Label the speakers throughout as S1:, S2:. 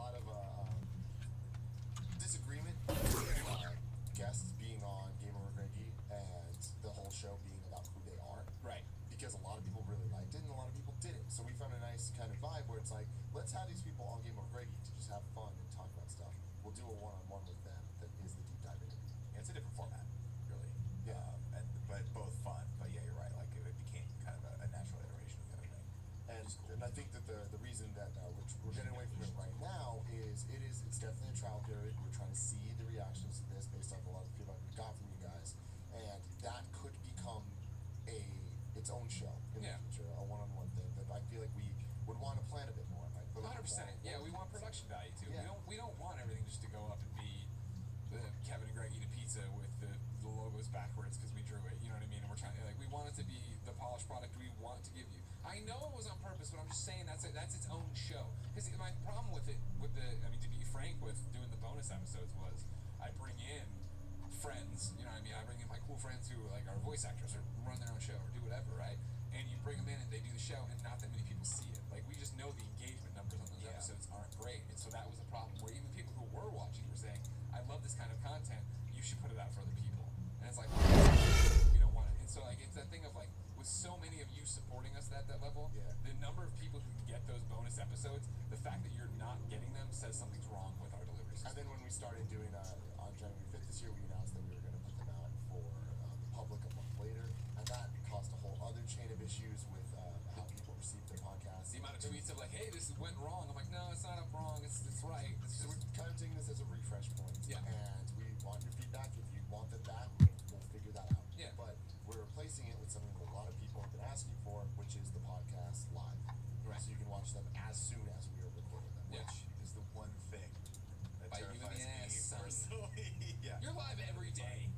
S1: lot of disagreement with guests being on Game Over Greggy and the whole show being about who they are.
S2: Right.
S1: Because a lot of people really liked it and a lot of people didn't. So we found a nice kind of vibe where it's like, let's have these people on Game Over Greggy to just have fun and talk about stuff. We'll do a one-on-one with them that is the deep dive interview.
S2: Yeah, it's a different format, really.
S1: Yeah.
S2: But both fun. But yeah, you're right. Like it became kind of a natural iteration of the other thing.
S1: And I think that the reason that we're getting away from it right now is it's definitely a trial period. We're trying to see the reactions to this based on a lot of feedback we got from you guys, and that could become its own show in the future, a one-on-one thing that I feel like we would want to plan a bit more.
S2: 100%. Yeah, we want production value too.
S1: Yeah.
S2: We don't want everything just to go up and be the Kevin and Greg eat a pizza with the logos backwards because we drew it. You know what I mean? And we're trying we want it to be the polished product we want to give you. I know it was on purpose, but I'm just saying that's its own show. Because my problem with it, to be frank with doing the bonus episodes was I bring in friends, you know what I mean? I bring in my cool friends who like are voice actors or run their own show or do whatever, right? And you bring them in and they do the show and not that many people see it. Like we just know the engagement numbers on those episodes aren't great. And so that was a problem where even people who were watching were saying, I love this kind of content, you should put it out for other people. And it's like, we don't want it. And so like it's that thing of like, with so many of you supporting us at that level, the number of people who get those bonus episodes, the fact that you're not getting them says something's wrong with our delivery system.
S1: And then when we started doing on January 5th this year, we announced that we were going to put them out for the public a month later, and that caused a whole other chain of issues with how people receive their podcasts.
S2: The amount of tweets of like, hey, this went wrong. I'm like, no, it's not wrong. It's right.
S1: So we're kind of taking this as a refresh point.
S2: Yeah.
S1: And we want your feedback. If you want them back, we'll figure that out.
S2: Yeah.
S1: But we're replacing it with something that a lot of people have been asking for, which is the podcast live.
S2: Right.
S1: So you can watch them as soon as we are recording them.
S2: Yeah.
S1: Which
S2: is the one thing that
S1: bite you in the ass,
S2: personally. Yeah. You're live every day.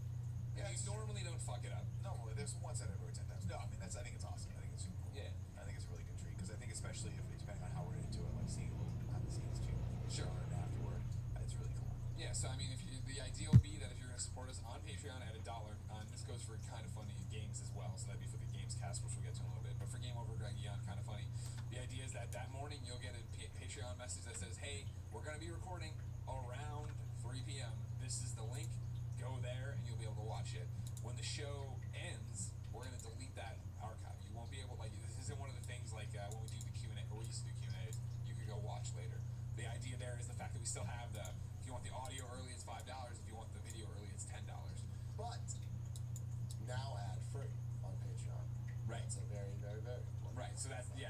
S1: Yeah,
S2: and you normally don't fuck it up.
S1: No, there's once out of every 10 times. No, I mean I think it's awesome. I think it's super cool.
S2: Yeah.
S1: I think it's a really good treat because I think especially if depending on how we're into it, like seeing a little behind the scenes too.
S2: Sure.
S1: And afterward, it's really cool.
S2: Yeah. So I mean, the idea would be that if you're going to support us on Patreon at $1, this goes for Kind of Funny games as well. So that'd be for the games cast, which we'll get to in a little bit. But for Game Over Greggy on Kind of Funny, the idea is that morning you'll get a Patreon message that says, hey, we're going to be recording around 3 p.m. This is the link. Go there and you'll be able to watch it. When the show ends, we're going to delete that archive. You won't be able, this isn't one of the things like when we do the Q&A, or we used to do Q&As, you could go watch later. The idea there is the fact that we still have if you want the audio early, it's $5. If you want the video early, it's $10.
S1: But now ad free on Patreon.
S2: Right.
S1: So very, very, very important.
S2: Right. So that's the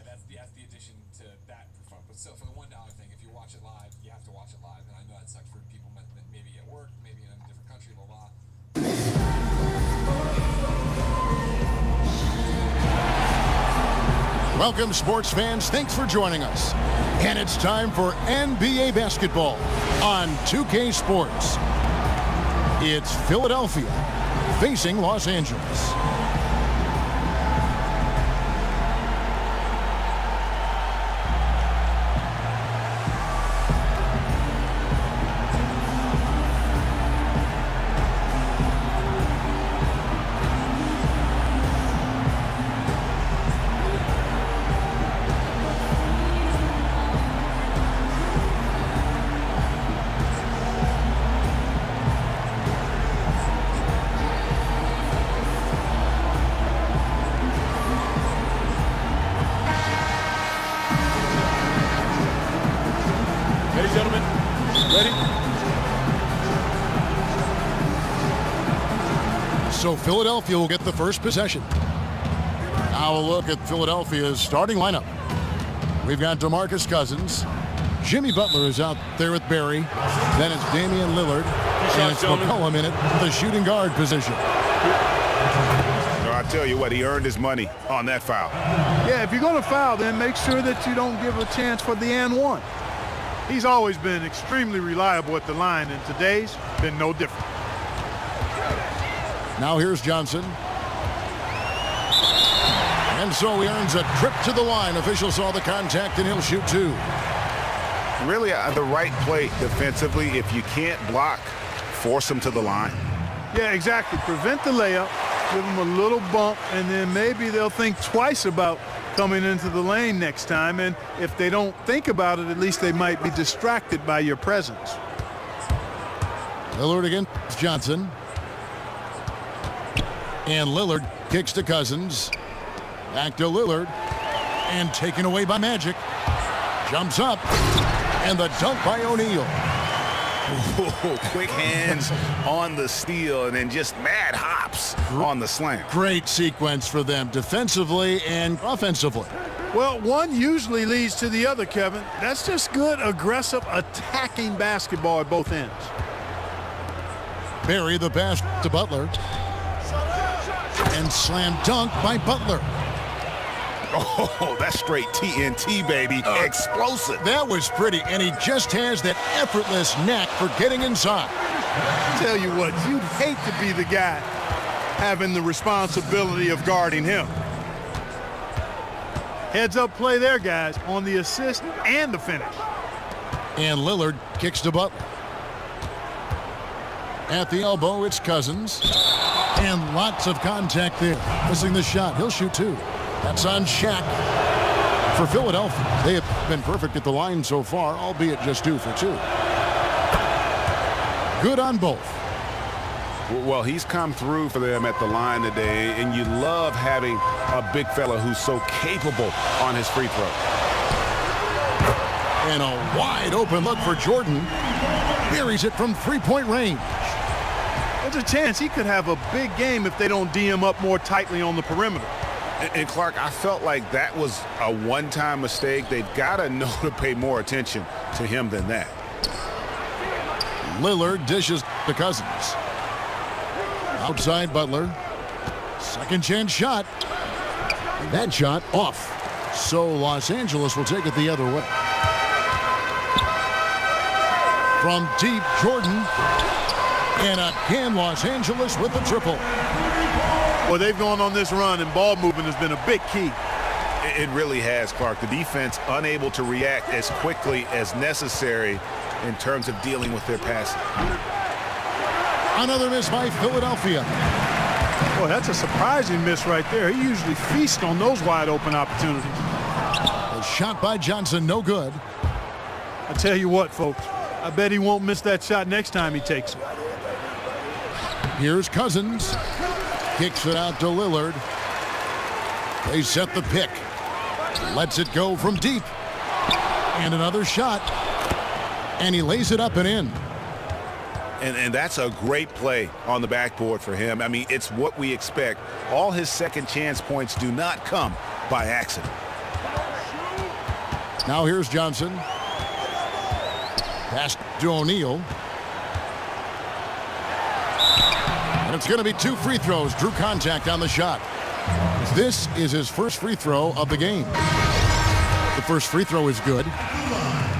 S2: addition to that for fun. But so for the $1 thing, if you watch it live, you have to watch it live. And I know that sucks for people maybe at work, maybe in a different country, blah blah.
S3: Welcome, sports fans. Thanks for joining us. And it's time for NBA basketball on 2K Sports. It's Philadelphia facing Los Angeles.
S4: Ladies and gentlemen, ready?
S3: So Philadelphia will get the first possession. Now a look at Philadelphia's starting lineup. We've got DeMarcus Cousins. Jimmy Butler is out there with Barry. Then it's Damian Lillard. And it's McCollum in at the shooting guard position.
S5: I tell you what, he earned his money on that foul.
S6: Yeah, if you're going to foul, then make sure that you don't give a chance for the and one. He's always been extremely reliable at the line, and today's been no different.
S3: Now here's Johnson. And so he earns a trip to the line. Officials saw the contact, and he'll shoot two.
S5: Really, the right play defensively. If you can't block, force him to the line.
S6: Yeah, exactly. Prevent the layup, give them a little bump, and then maybe they'll think twice about coming into the lane next time, and if they don't think about it, at least they might be distracted by your presence.
S3: Lillard against Johnson. And Lillard kicks to Cousins. Back to Lillard. And taken away by Magic. Jumps up. And the dunk by O'Neal.
S5: Ooh, quick hands on the steal and then just mad hops on the slam.
S3: Great sequence for them defensively and offensively.
S6: Well, one usually leads to the other, Kevin. That's just good, aggressive, attacking basketball at both ends.
S3: Barry the pass to Butler. And slam dunk by Butler.
S5: Oh, that's straight TNT, baby. Explosive.
S3: That was pretty, and he just has that effortless knack for getting inside.
S6: Tell you what, you'd hate to be the guy having the responsibility of guarding him. Heads up play there, guys, on the assist and the finish.
S3: And Lillard kicks to Butler. At the elbow, it's Cousins. And lots of contact there. Missing the shot. He'll shoot two. That's on Shaq for Philadelphia. They have been perfect at the line so far, albeit just 2 for 2. Good on both.
S5: Well, he's come through for them at the line today, and you love having a big fella who's so capable on his free throw.
S3: And a wide open look for Jordan. Buries it from three-point range.
S6: There's a chance he could have a big game if they don't D him up more tightly on the perimeter.
S5: And Clark, I felt like that was a one-time mistake. They've got to know to pay more attention to him than that.
S3: Lillard dishes to Cousins. Outside Butler. Second chance shot. That shot off. So Los Angeles will take it the other way. From deep, Jordan. And again, Los Angeles with the triple.
S6: Well, they've gone on this run, and ball movement has been a big key.
S5: It really has, Clark. The defense unable to react as quickly as necessary in terms of dealing with their passing.
S3: Another miss by Philadelphia.
S6: Boy, that's a surprising miss right there. He usually feasts on those wide open opportunities.
S3: A shot by Johnson, no good.
S6: I tell you what, folks, I bet he won't miss that shot next time he takes it.
S3: Here's Cousins. Kicks it out to Lillard. They set the pick. Lets it go from deep. And another shot. And he lays it up and in.
S5: And that's a great play on the backboard for him. I mean, it's what we expect. All his second chance points do not come by accident.
S3: Now here's Johnson. Pass to O'Neal. And it's going to be 2 free throws. Drew contact on the shot. This is his first free throw of the game. The first free throw is good.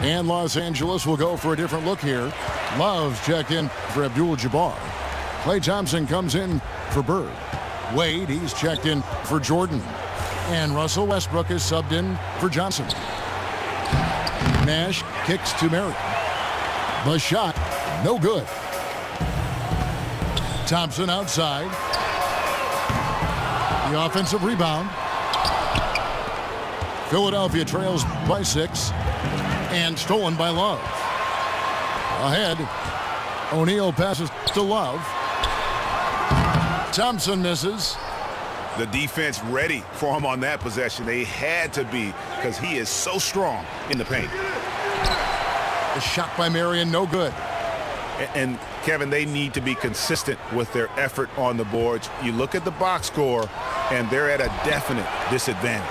S3: And Los Angeles will go for a different look here. Love's checked in for Abdul-Jabbar. Klay Thompson comes in for Bird. Wade, he's checked in for Jordan. And Russell Westbrook is subbed in for Johnson. Nash kicks to Murray. The shot, no good. Thompson outside. The offensive rebound. Philadelphia trails by 6. And stolen by Love. Ahead. O'Neal passes to Love. Thompson misses.
S5: The defense ready for him on that possession. They had to be, because he is so strong in the paint.
S3: The shot by Marion, no good.
S5: And Kevin, they need to be consistent with their effort on the boards. You look at the box score, and they're at a definite disadvantage.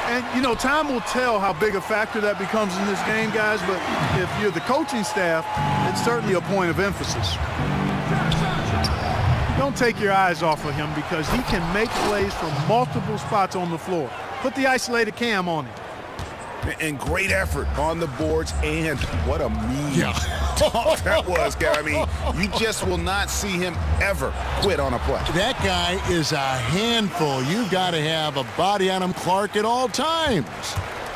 S6: And, you know, time will tell how big a factor that becomes in this game, guys, but if you're the coaching staff, it's certainly a point of emphasis. Don't take your eyes off of him because he can make plays from multiple spots on the floor. Put the isolated cam on him.
S5: And great effort on the boards, and what a mean that was, Kevin. I mean, you just will not see him ever quit on a play.
S3: That guy is a handful. You've got to have a body on him, Clark, at all times.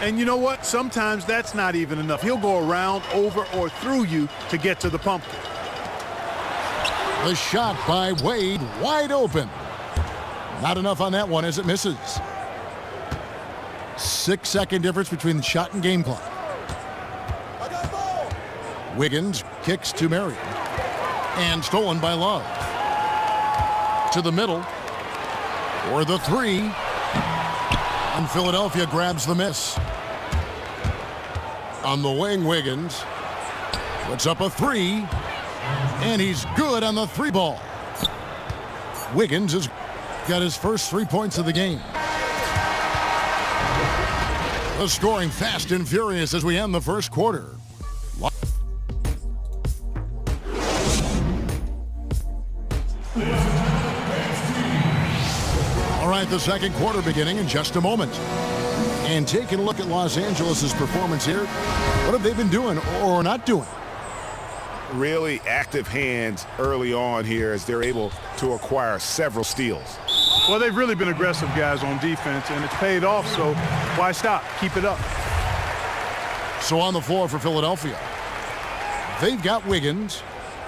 S6: And you know what? Sometimes that's not even enough. He'll go around, over, or through you to get to the pumpkin.
S3: The shot by Wade, wide open. Not enough on that one as it misses. 6-second difference between the shot and game clock. Wiggins kicks to Marion. And stolen by Love. To the middle. For the three. And Philadelphia grabs the miss. On the wing, Wiggins puts up a three. And he's good on the three ball. Wiggins has got his first 3 points of the game. The scoring fast and furious as we end the first quarter. All right, the second quarter beginning in just a moment. And taking a look at Los Angeles' performance here, what have they been doing or not doing?
S5: Really active hands early on here as they're able to acquire several steals.
S6: Well, they've really been aggressive guys on defense, and it's paid off, so why stop? Keep it up.
S3: So on the floor for Philadelphia, they've got Wiggins,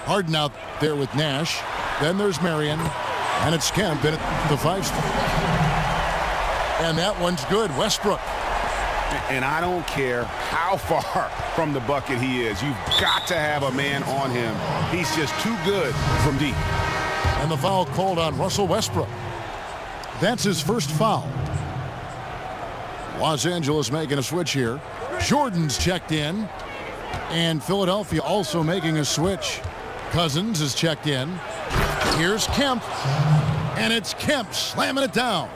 S3: Harden out there with Nash, then there's Marion, and it's Kemp in at the 5 spot. And that one's good, Westbrook.
S5: And I don't care how far from the bucket he is. You've got to have a man on him. He's just too good from deep.
S3: And the foul called on Russell Westbrook. That's his first foul. Los Angeles making a switch here. Jordan's checked in. And Philadelphia also making a switch. Cousins is checked in. Here's Kemp. And it's Kemp slamming it down.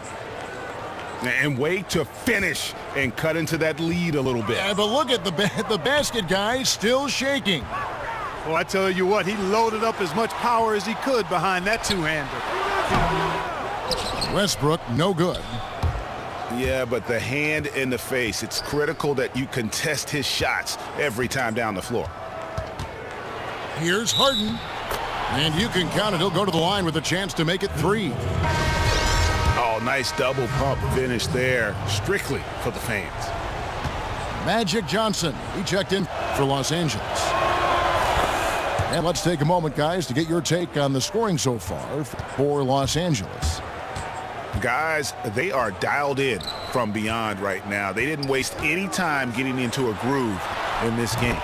S5: And wait to finish and cut into that lead a little bit.
S3: Yeah, but look at the basket guy still shaking.
S6: Well, I tell you what, he loaded up as much power as he could behind that two-hander.
S3: Westbrook, no good.
S5: Yeah, but the hand in the face, it's critical that you contest his shots every time down the floor.
S3: Here's Harden. And you can count it. He'll go to the line with a chance to make it 3.
S5: Oh, nice double pump finish there, strictly for the fans.
S3: Magic Johnson, he checked in for Los Angeles. And let's take a moment, guys, to get your take on the scoring so far for Los Angeles.
S5: Guys, they are dialed in from beyond right now. They didn't waste any time getting into a groove in this game.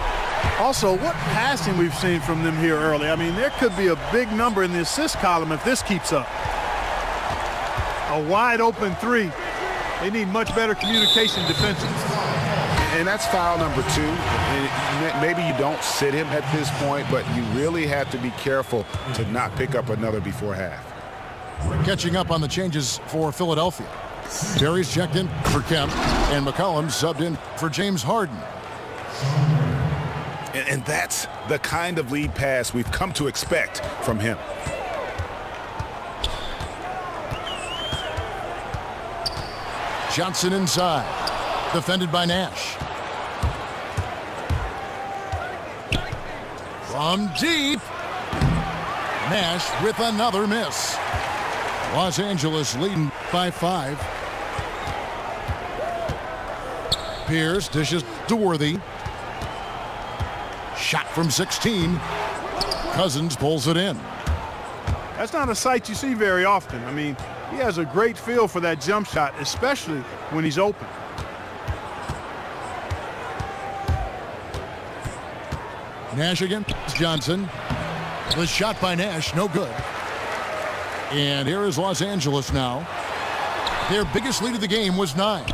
S6: Also, what passing we've seen from them here early. I mean, there could be a big number in the assist column if this keeps up. A wide open three. They need much better communication defensively.
S5: And that's foul number 2. And maybe you don't sit him at this point, but you really have to be careful to not pick up another before half.
S3: Catching up on the changes for Philadelphia. Terry's checked in for Kemp, and McCollum subbed in for James Harden.
S5: And that's the kind of lead pass we've come to expect from him.
S3: Johnson inside, defended by Nash. From deep, Nash with another miss. Los Angeles leading by 5. Pierce dishes to Worthy. Shot from 16. Cousins pulls it in.
S6: That's not a sight you see very often. I mean, he has a great feel for that jump shot, especially when he's open.
S3: Nash against Johnson. The shot by Nash, no good. And here is Los Angeles now. Their biggest lead of the game was 9.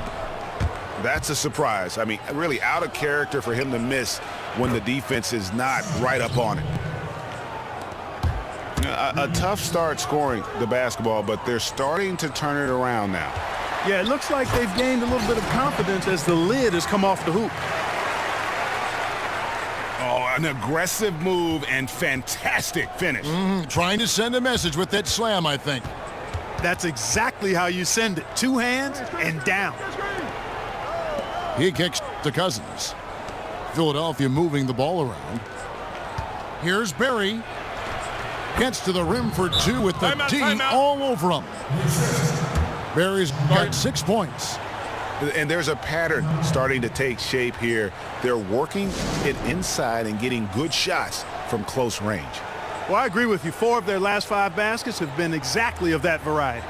S5: That's a surprise. I mean, really out of character for him to miss when the defense is not right up on it. A tough start scoring the basketball, but they're starting to turn it around now.
S6: Yeah, it looks like they've gained a little bit of confidence as the lid has come off the hoop.
S5: Oh, an aggressive move and fantastic finish.
S3: Trying to send a message with that slam, I think.
S6: That's exactly how you send it. 2 hands and down.
S3: He kicks to Cousins. Philadelphia moving the ball around. Here's Barry. Gets to the rim for 2 with the D all over him. Barry's got 6 points.
S5: And there's a pattern starting to take shape here. They're working it inside and getting good shots from close range.
S6: Well, I agree with you. 4 of their last 5 baskets have been exactly of that variety.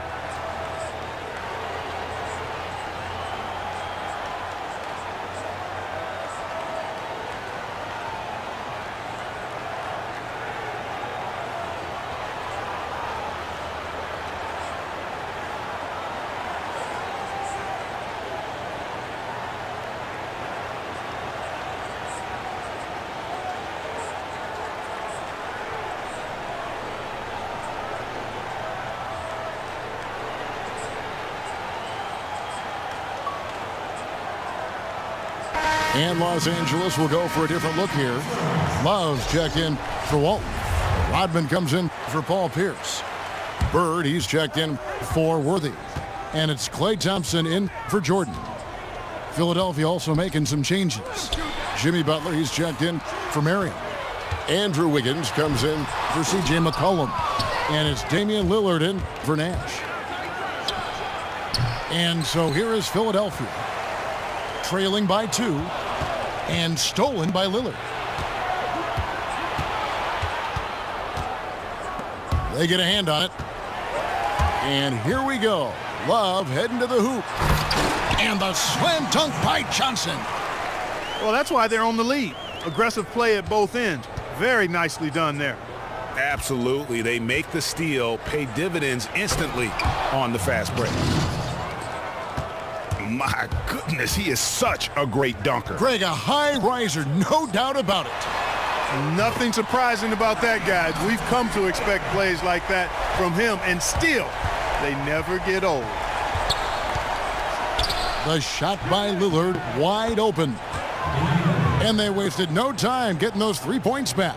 S3: And Los Angeles will go for a different look here. Love's checked in for Walton. Rodman comes in for Paul Pierce. Bird, he's checked in for Worthy. And it's Klay Thompson in for Jordan. Philadelphia also making some changes. Jimmy Butler, he's checked in for Marion. Andrew Wiggins comes in for C.J. McCollum. And it's Damian Lillard in for Nash. And so here is Philadelphia, trailing by 2 and stolen by Lillard. They get a hand on it. And here we go. Love heading to the hoop. And the slam dunk by Johnson.
S6: Well, that's why they're on the lead. Aggressive play at both ends. Very nicely done there.
S5: Absolutely. They make the steal, pay dividends instantly on the fast break. My goodness, he is such a great dunker.
S3: Greg, a high riser, no doubt about it.
S6: Nothing surprising about that, guys. We've come to expect plays like that from him, and still, they never get old.
S3: The shot by Lillard, wide open. And they wasted no time getting those 3 points back.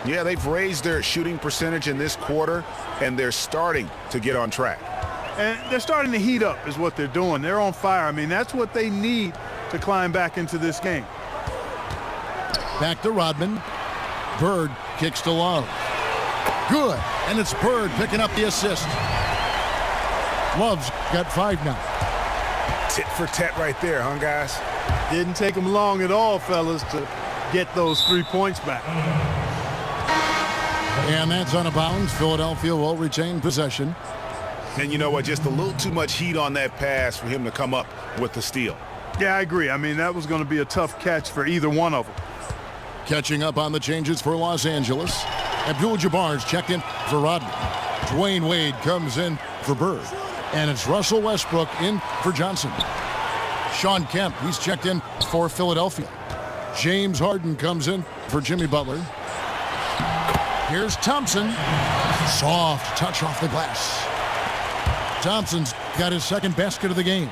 S5: Yeah, they've raised their shooting percentage in this quarter, and they're starting to get on track.
S6: And they're starting to heat up is what they're doing. They're on fire. I mean, that's what they need to climb back into this game.
S3: Back to Rodman. Bird kicks to Love. Good. And it's Bird picking up the assist. Love's got 5 now.
S5: Tit for tat right there, huh, guys?
S6: Didn't take them long at all, fellas, to get those 3 points back.
S3: And that's out of bounds. Philadelphia will retain possession.
S5: And you know what? Just a little too much heat on that pass for him to come up with the steal.
S6: Yeah, I agree. I mean, that was going to be a tough catch for either one of them.
S3: Catching up on the changes for Los Angeles. Abdul-Jabbar's checked in for Rodman. Dwayne Wade comes in for Bird. And it's Russell Westbrook in for Johnson. Sean Kemp, he's checked in for Philadelphia. James Harden comes in for Jimmy Butler. Here's Thompson. Soft touch off the glass. Thompson's got his second basket of the game.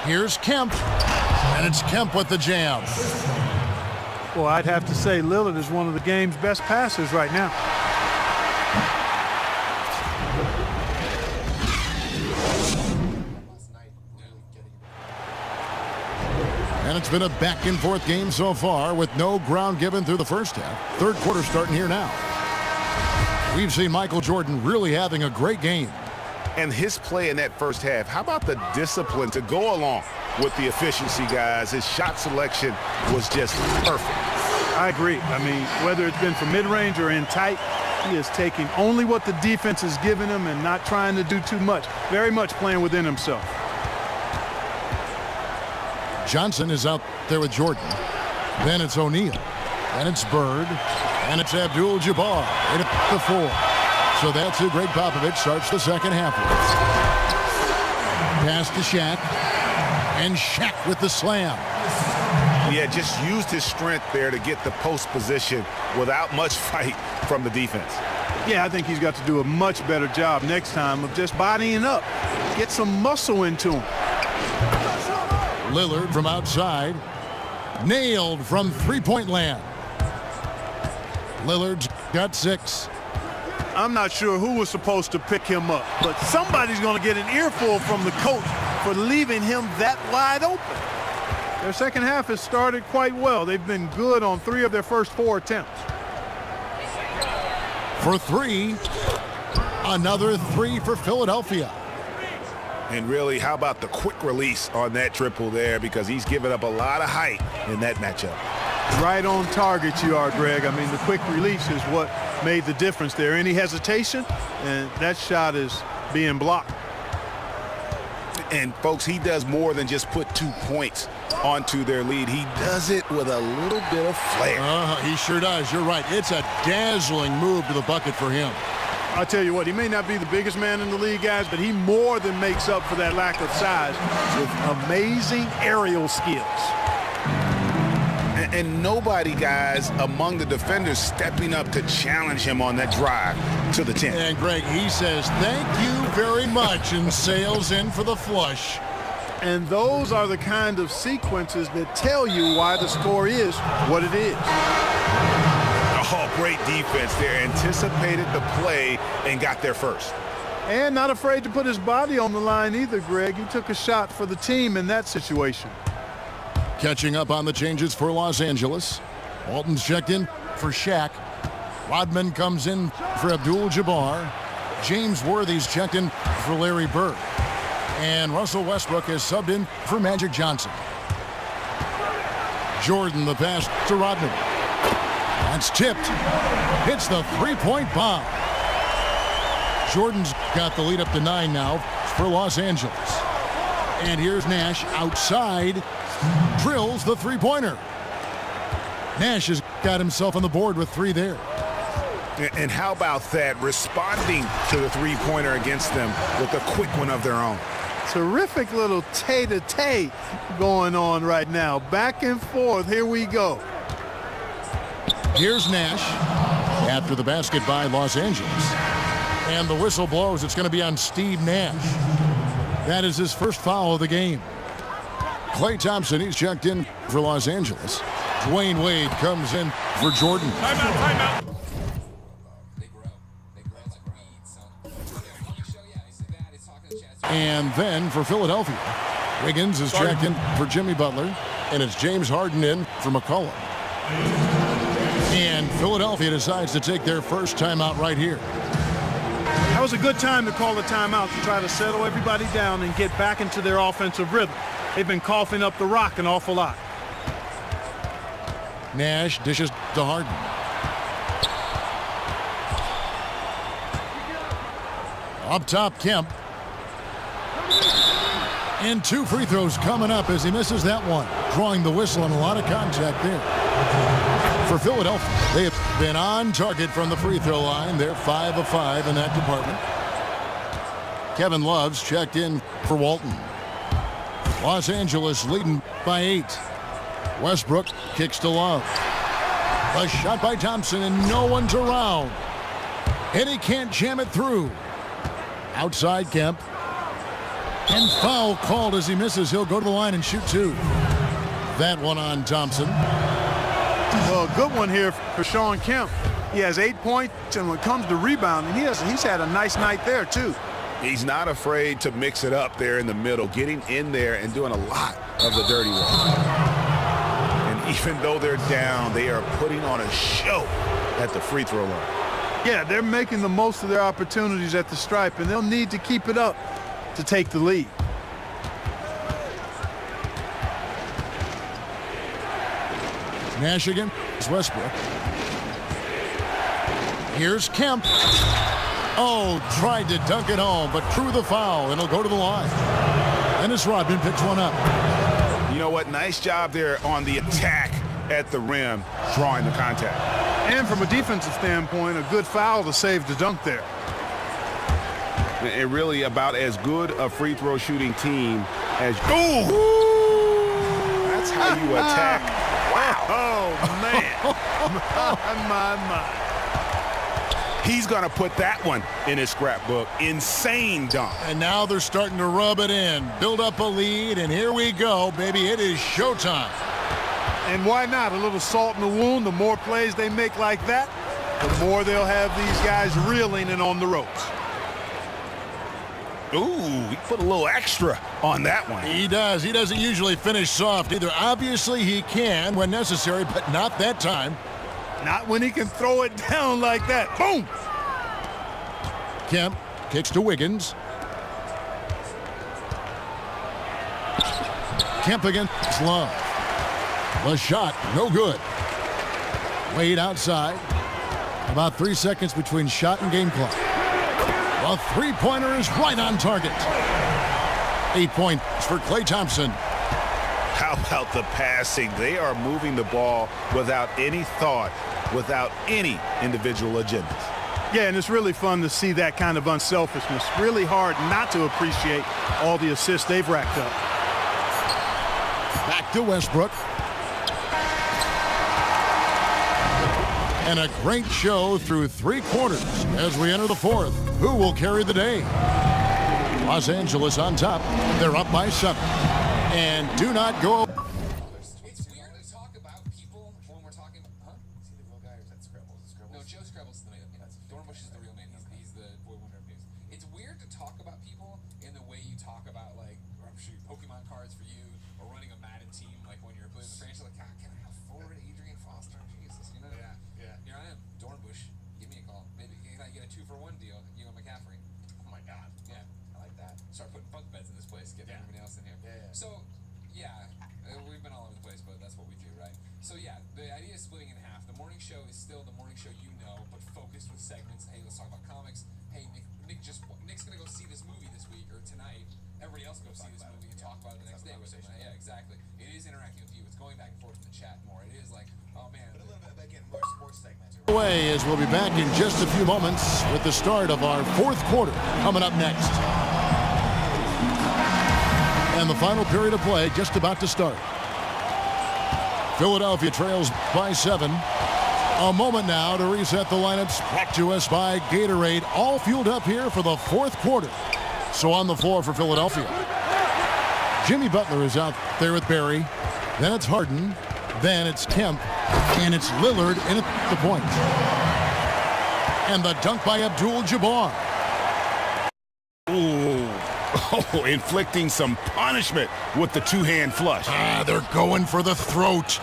S3: Here's Kemp. And it's Kemp with the jam.
S6: Well, I'd have to say Lillard is one of the game's best passers right now.
S3: And it's been a back and forth game so far with no ground given through the first half. Third quarter starting here now. We've seen Michael Jordan really having a great game.
S5: And his play in that first half, how about the discipline to go along with the efficiency, guys? His shot selection was just perfect.
S6: I agree. I mean, whether it's been from mid-range or in tight, he is taking only what the defense is giving him and not trying to do too much. Very much playing within himself.
S3: Johnson is out there with Jordan. Then it's O'Neal. Then it's Bird. And it's Abdul-Jabbar in at the 4. So that's who Greg Popovich starts the second half with. Pass to Shaq. And Shaq with the slam.
S5: Yeah, just used his strength there to get the post position without much fight from the defense.
S6: Yeah, I think he's got to do a much better job next time of just bodying up. Get some muscle into him.
S3: Lillard from outside. Nailed from three-point land. Lillard's got 6.
S6: I'm not sure who was supposed to pick him up, but somebody's going to get an earful from the coach for leaving him that wide open. Their second half has started quite well. They've been good on 3 of their first 4 attempts.
S3: For 3. Another 3 for Philadelphia.
S5: And really, how about the quick release on that triple there, because he's given up a lot of height in that matchup.
S6: Right on target you are, Greg. I mean, the quick release is what made the difference there. Any hesitation, and that shot is being blocked.
S5: And, folks, he does more than just put 2 points onto their lead. He does it with a little bit of flair.
S3: He sure does. You're right. It's a dazzling move to the bucket for him.
S6: I'll tell you what, he may not be the biggest man in the league, guys, but he more than makes up for that lack of size with amazing aerial skills.
S5: And nobody, guys, among the defenders stepping up to challenge him on that drive to the 10.
S3: And, Greg, he says, thank you very much, and sails in for the flush.
S6: And those are the kind of sequences that tell you why the score is what it is.
S5: Oh, great defense there. Anticipated the play and got there first.
S6: And not afraid to put his body on the line either, Greg. He took a shot for the team in that situation.
S3: Catching up on the changes for Los Angeles. Walton's checked in for Shaq. Rodman comes in for Abdul-Jabbar. James Worthy's checked in for Larry Bird. And Russell Westbrook is subbed in for Magic Johnson. Jordan, the pass to Rodman. That's tipped. Hits the three-point bomb. Jordan's got the lead up to 9 now for Los Angeles. And here's Nash outside. Drills the three-pointer. Nash has got himself on the board with 3 there.
S5: And how about that? Responding to the three-pointer against them with a quick one of their own.
S6: Terrific little tay-to-tay going on right now. Back and forth. Here we go.
S3: Here's Nash after the basket by Los Angeles. And the whistle blows. It's going to be on Steve Nash. That is his first foul of the game. Klay Thompson, he's checked in for Los Angeles. Dwayne Wade comes in for Jordan.
S4: Timeout.
S2: They grow like weeds.
S3: And then for Philadelphia, Wiggins is checked in for Jimmy Butler. And it's James Harden in for McCollum. And Philadelphia decides to take their first timeout right here.
S6: That was a good time to call a timeout to try to settle everybody down and get back into their offensive rhythm. They've been coughing up the rock an awful lot.
S3: Nash dishes to Harden. Up top, Kemp. And 2 free throws coming up as he misses that one. Drawing the whistle and a lot of contact there. For Philadelphia, they have been on target from the free throw line. They're 5 of 5 in that department. Kevin Love's checked in for Walton. Los Angeles leading by 8. Westbrook kicks to Love. A shot by Thompson and no one's around. And he can't jam it through. Outside Kemp. And foul called as he misses. He'll go to the line and shoot 2. That one on Thompson.
S6: Well, a good one here for Shawn Kemp. He has 8 points, and when it comes to rebounding, he's had a nice night there, too.
S5: He's not afraid to mix it up there in the middle, getting in there and doing a lot of the dirty work. And even though they're down, they are putting on a show at the free throw line.
S6: Yeah, they're making the most of their opportunities at the stripe, and they'll need to keep it up to take the lead.
S3: Nash again. It's Westbrook. Here's Kemp. Oh, tried to dunk it home, but drew the foul, and he'll go to the line. Dennis Rodman picks one up.
S5: You know what? Nice job there on the attack at the rim, drawing the contact.
S6: And from a defensive standpoint, a good foul to save the dunk there.
S5: And really about as good a free throw shooting team as...
S6: Ooh!
S5: That's how you attack. Wow.
S6: Oh, man. my.
S5: He's going to put that one in his scrapbook. Insane dunk.
S3: And now they're starting to rub it in, build up a lead, and here we go, baby. It is showtime.
S6: And why not? A little salt in the wound. The more plays they make like that, the more they'll have these guys reeling and on the ropes.
S5: Ooh, he put a little extra on that one.
S3: He does. He doesn't usually finish soft either. Obviously, he can when necessary, but not that time.
S6: Not when he can throw it down like that. Boom!
S3: Kemp kicks to Wiggins. Kemp against Love. The shot, no good. Wade outside. About 3 seconds between shot and game clock. The three-pointer is right on target. 8 points for Klay Thompson.
S5: How about the passing? They are moving the ball without any thought, without any individual agendas.
S6: Yeah, and it's really fun to see that kind of unselfishness. Really hard not to appreciate all the assists they've racked up.
S3: Back to Westbrook. And a great show through 3 quarters as we enter the 4th. Who will carry the day? Los Angeles on top. They're up by 7. And do not go.
S2: It's weird to talk about people when we're talking. Huh?
S1: Is he the real guy or is that Scrabble? Is it Scrabble?
S2: No, Joe Scrabble's the man. Dornbush is the real man. He's the boy wonder of news. It's weird to talk about people in the way you talk about, like, Pokemon cards for you or running a Madden team, like when you're playing the franchise. Like, God, can I have forward Adrian Foster? Jesus, you know?
S1: Yeah.
S2: Here I am, Dornbush. Give me a call. Maybe can I get a 2-for-1 deal? You and McCaffrey.
S1: Oh my God.
S2: Yeah.
S1: I like that.
S2: Start putting bunk beds in this place. Get everybody else in here.
S1: Yeah.
S2: So, yeah, we've been all over the place, but that's what we do, right? So, yeah, the idea is splitting in half. The morning show is still the morning show you know, but focused with segments. Hey, let's talk about comics. Hey, Nick's gonna go see this movie this week or tonight. Everybody else go see this movie and talk about it the next day with them. Yeah, exactly. It is interacting with you. It's going back and forth in the chat more. It is like, oh man.
S1: But a little bit, again, more segments.
S3: Away as we'll be back in just a few moments with the start of our 4th quarter coming up next. And the final period of play just about to start. Philadelphia trails by 7. A moment now to reset the lineups. Brought to us by Gatorade. All fueled up here for the 4th quarter. So on the floor for Philadelphia, Jimmy Butler is out there with Barry. Then it's Harden. Then it's Kemp. And it's Lillard in at the point. And the dunk by Abdul-Jabbar.
S5: Ooh. Oh, inflicting some punishment with the two-hand flush.
S3: They're going for the throat.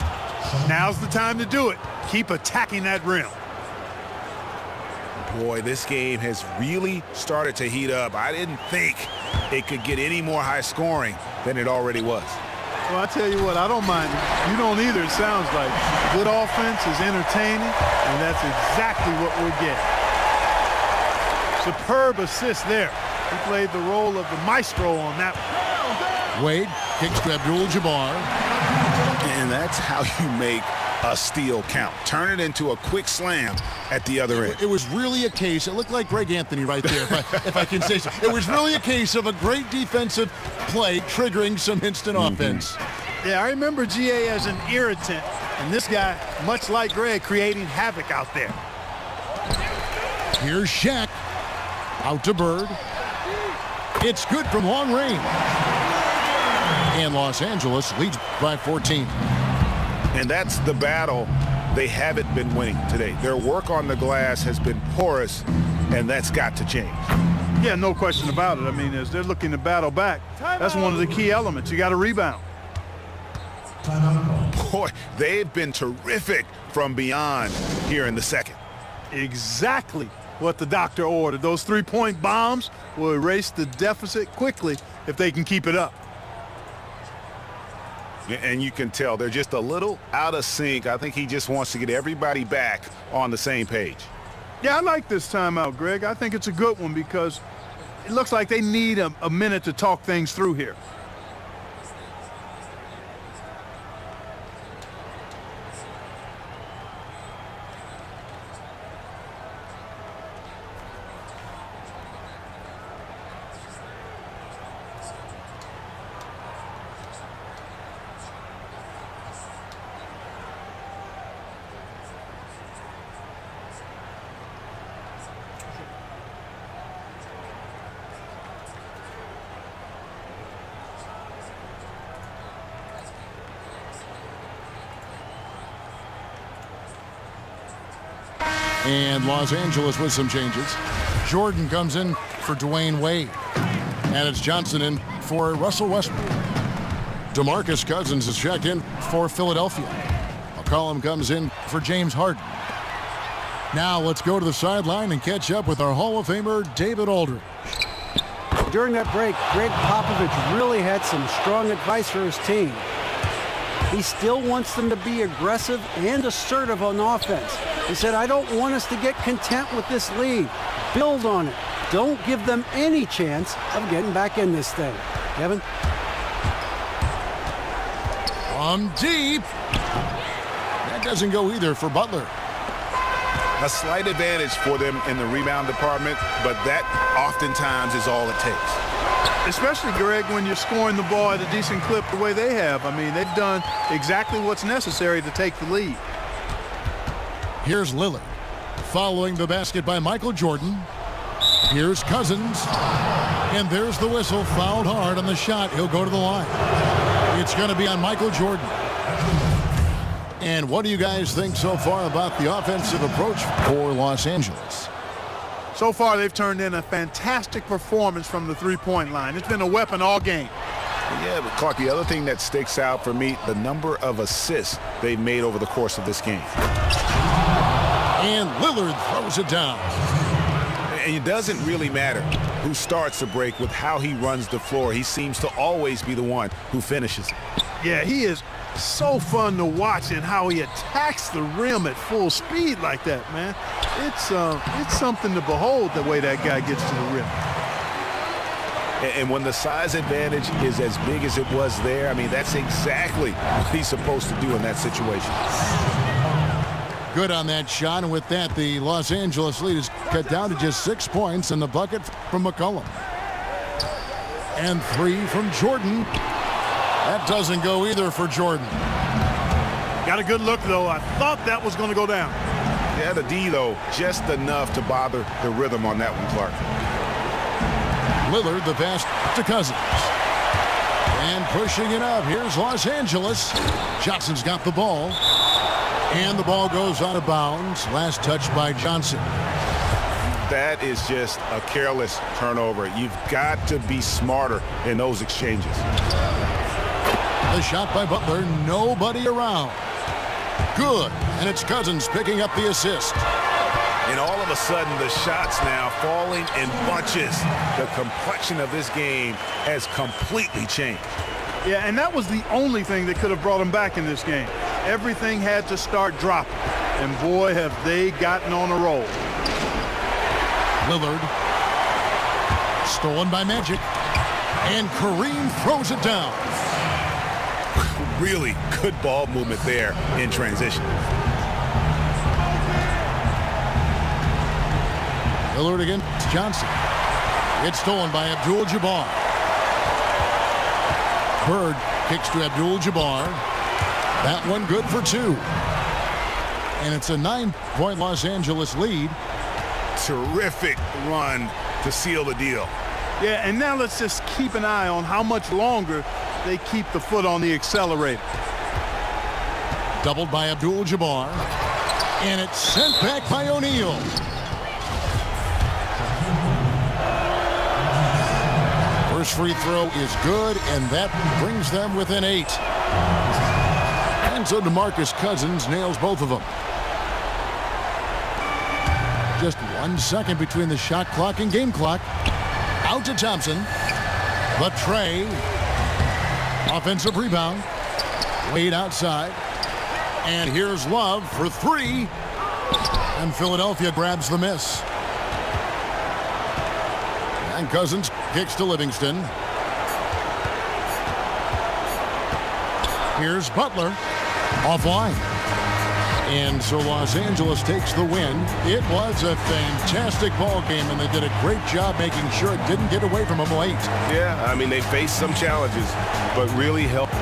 S6: Now's the time to do it. Keep attacking that rim.
S5: Boy, this game has really started to heat up. I didn't think it could get any more high scoring than it already was.
S6: Well, I tell you what, I don't mind it. You don't either, it sounds like. Good offense is entertaining, and that's exactly what we're getting. Superb assist there. He played the role of the maestro on that one.
S3: Wade kicks to Abdul-Jabbar.
S5: And that's how you make a steal count. Turn it into a quick slam at the other end.
S3: It was really a case, it looked like Greg Anthony right there, if I can say so. It was really a case of a great defensive play triggering some instant offense.
S6: Yeah, I remember GA as an irritant, and this guy, much like Greg, creating havoc out there.
S3: Here's Shaq. Out to Bird. It's good from long range. And Los Angeles leads by 14.
S5: And that's the battle they haven't been winning today. Their work on the glass has been porous, and that's got to change.
S6: Yeah, no question about it. I mean, as they're looking to battle back, that's one of the key elements. You got to rebound.
S5: Boy, they've been terrific from beyond here in the second.
S6: Exactly what the doctor ordered. Those three-point bombs will erase the deficit quickly if they can keep it up.
S5: And you can tell they're just a little out of sync. I think he just wants to get everybody back on the same page.
S6: Yeah, I like this timeout, Greg. I think it's a good one because it looks like they need a minute to talk things through here.
S3: And Los Angeles with some changes. Jordan comes in for Dwayne Wade. And it's Johnson in for Russell Westbrook. DeMarcus Cousins is checked in for Philadelphia. McCollum comes in for James Harden. Now let's go to the sideline and catch up with our Hall of Famer, David Aldridge.
S7: During that break, Greg Popovich really had some strong advice for his team. He still wants them to be aggressive and assertive on offense. He said, I don't want us to get content with this lead. Build on it. Don't give them any chance of getting back in this thing. Kevin?
S3: From deep. That doesn't go either for Butler.
S5: A slight advantage for them in the rebound department, but that oftentimes is all it takes.
S6: Especially, Greg, when you're scoring the ball at a decent clip the way they have. I mean, they've done exactly what's necessary to take the lead.
S3: Here's Lillard, following the basket by Michael Jordan. Here's Cousins. And there's the whistle. Fouled hard on the shot. He'll go to the line. It's going to be on Michael Jordan. And what do you guys think so far about the offensive approach for Los Angeles?
S6: So far, they've turned in a fantastic performance from the three-point line. It's been a weapon all game.
S5: Yeah, but Clark, the other thing that sticks out for me, the number of assists they've made over the course of this game.
S3: And Lillard throws it down.
S5: And it doesn't really matter who starts the break with how he runs the floor. He seems to always be the one who finishes.
S6: Yeah, he is so fun to watch and how he attacks the rim at full speed like that, man. It's something to behold the way that guy gets to the rim.
S5: And when the size advantage is as big as it was there, I mean, that's exactly what he's supposed to do in that situation.
S3: Good on that shot, and with that, the Los Angeles lead is cut down to just 6 points, and the bucket from McCollum. And 3 from Jordan. That doesn't go either for Jordan.
S6: Got a good look, though. I thought that was going to go down.
S5: Yeah, the D, though, just enough to bother the rhythm on that one, Clark.
S3: Lillard, the pass to Cousins. And pushing it up. Here's Los Angeles. Johnson's got the ball. And the ball goes out of bounds. Last touch by Johnson.
S5: That is just a careless turnover. You've got to be smarter in those exchanges.
S3: The shot by Butler. Nobody around. Good. And it's Cousins picking up the assist.
S5: And all of a sudden, the shots now falling in bunches. The complexion of this game has completely changed.
S6: Yeah, and that was the only thing that could have brought him back in this game. Everything had to start dropping. And boy, have they gotten on a roll.
S3: Lillard. Stolen by Magic. And Kareem throws it down.
S5: Really good ball movement there in transition.
S3: Lillard against Johnson. It's stolen by Abdul-Jabbar. Bird kicks to Abdul-Jabbar. That one good for 2. And it's a 9-point Los Angeles lead.
S5: Terrific run to seal the deal.
S6: Yeah, and now let's just keep an eye on how much longer they keep the foot on the accelerator.
S3: Doubled by Abdul-Jabbar. And it's sent back by O'Neal. First free throw is good, and that brings them within 8. And so DeMarcus Cousins nails both of them. Just 1 second between the shot clock and game clock. Out to Thompson. But Trey. Offensive rebound. Wade outside. And here's Love for 3. And Philadelphia grabs the miss. And Cousins kicks to Livingston. Here's Butler. Offline. And so Los Angeles takes the win. It was a fantastic ball game, and they did a great job making sure it didn't get away from them late.
S5: Yeah, I mean, they faced some challenges, but really helped